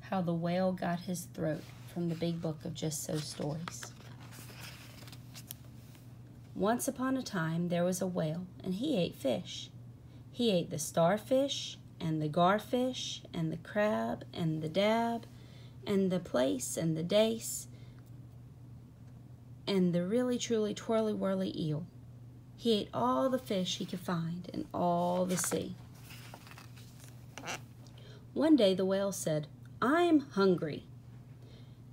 How the Whale Got His Throat, from the Big Book of Just So Stories. Once upon a time there was a whale, and he ate fish. He ate the starfish, and the garfish, and the crab, and the dab, and the plaice, and the dace, and the really truly twirly whirly eel. He ate all the fish he could find in all the sea. One day the whale said, "I'm hungry."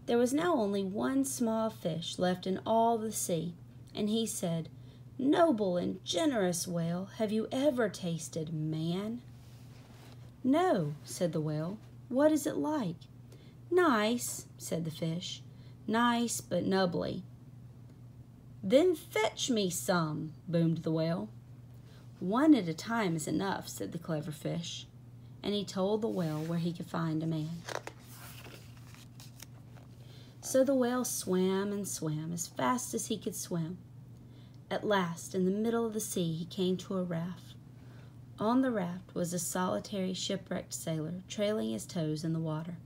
There was now only one small fish left in all the sea, and he said, "Noble and generous whale, have you ever tasted man?" "No," said the whale. "What is it like?" "Nice," said the fish. "Nice, but nubbly." "Then fetch me some," boomed the whale. "One at a time is enough," said the clever fish, and he told the whale where he could find a man. So the whale swam and swam as fast as he could swim. At last, in the middle of the sea, he came to a raft. On the raft was a solitary shipwrecked sailor, trailing his toes in the water.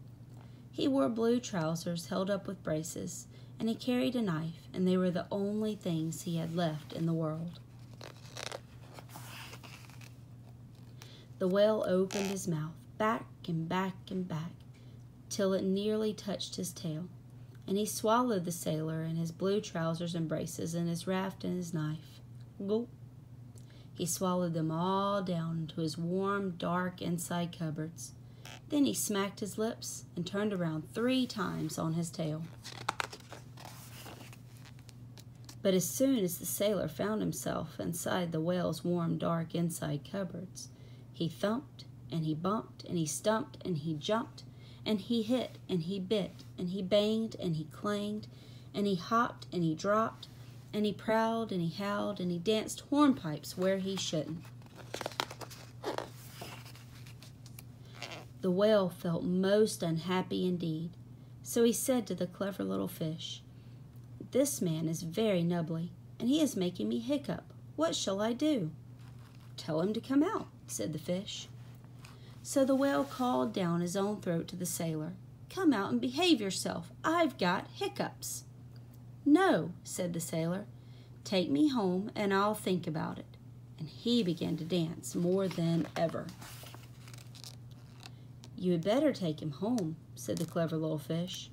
He wore blue trousers held up with braces, and he carried a knife, and they were the only things he had left in the world. The whale opened his mouth, back and back and back, till it nearly touched his tail, and he swallowed the sailor and his blue trousers and braces and his raft and his knife. Gulp! He swallowed them all down into his warm, dark inside cupboards. Then he smacked his lips and turned around 3 times on his tail. But as soon as the sailor found himself inside the whale's warm, dark inside cupboards, he thumped, and he bumped, and he stumped, and he jumped, and he hit, and he bit, and he banged, and he clanged, and he hopped, and he dropped, and he prowled, and he howled, and he danced hornpipes where he shouldn't. The whale felt most unhappy indeed, so he said to the clever little fish, "This man is very nubbly, and he is making me hiccup. What shall I do?" "Tell him to come out," said the fish. So the whale called down his own throat to the sailor, "Come out and behave yourself. I've got hiccups." "No," said the sailor. "Take me home and I'll think about it." And he began to dance more than ever. "You had better take him home," said the clever little fish.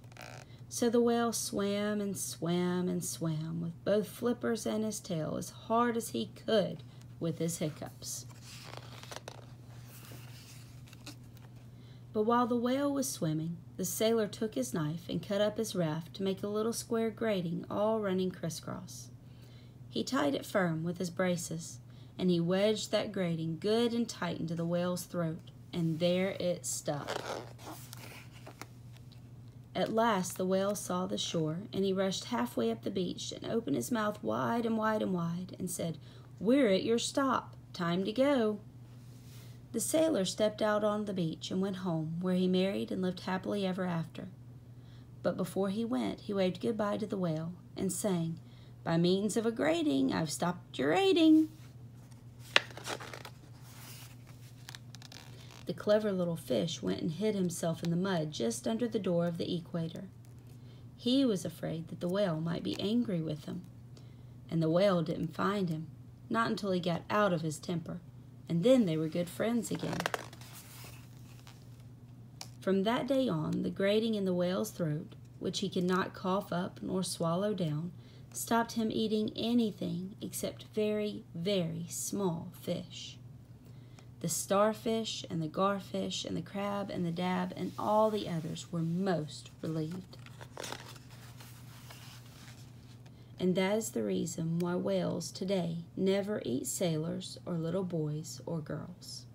So the whale swam and swam and swam with both flippers and his tail as hard as he could with his hiccups. But while the whale was swimming, the sailor took his knife and cut up his raft to make a little square grating all running crisscross. He tied it firm with his braces, and he wedged that grating good and tight into the whale's throat, and there it stuck. At last the whale saw the shore, and he rushed halfway up the beach and opened his mouth wide and wide and wide and said, "We're at your stop. Time to go." The sailor stepped out on the beach and went home, where he married and lived happily ever after. But before he went, he waved goodbye to the whale and sang, "By means of a grating, I've stopped your raiding." The clever little fish went and hid himself in the mud just under the door of the equator. He was afraid that the whale might be angry with him. And the whale didn't find him, not until he got out of his temper, and then they were good friends again. From that day on, the grating in the whale's throat, which he could not cough up nor swallow down, stopped him eating anything except very, very small fish. The starfish and the garfish and the crab and the dab and all the others were most relieved. And that is the reason why whales today never eat sailors or little boys or girls.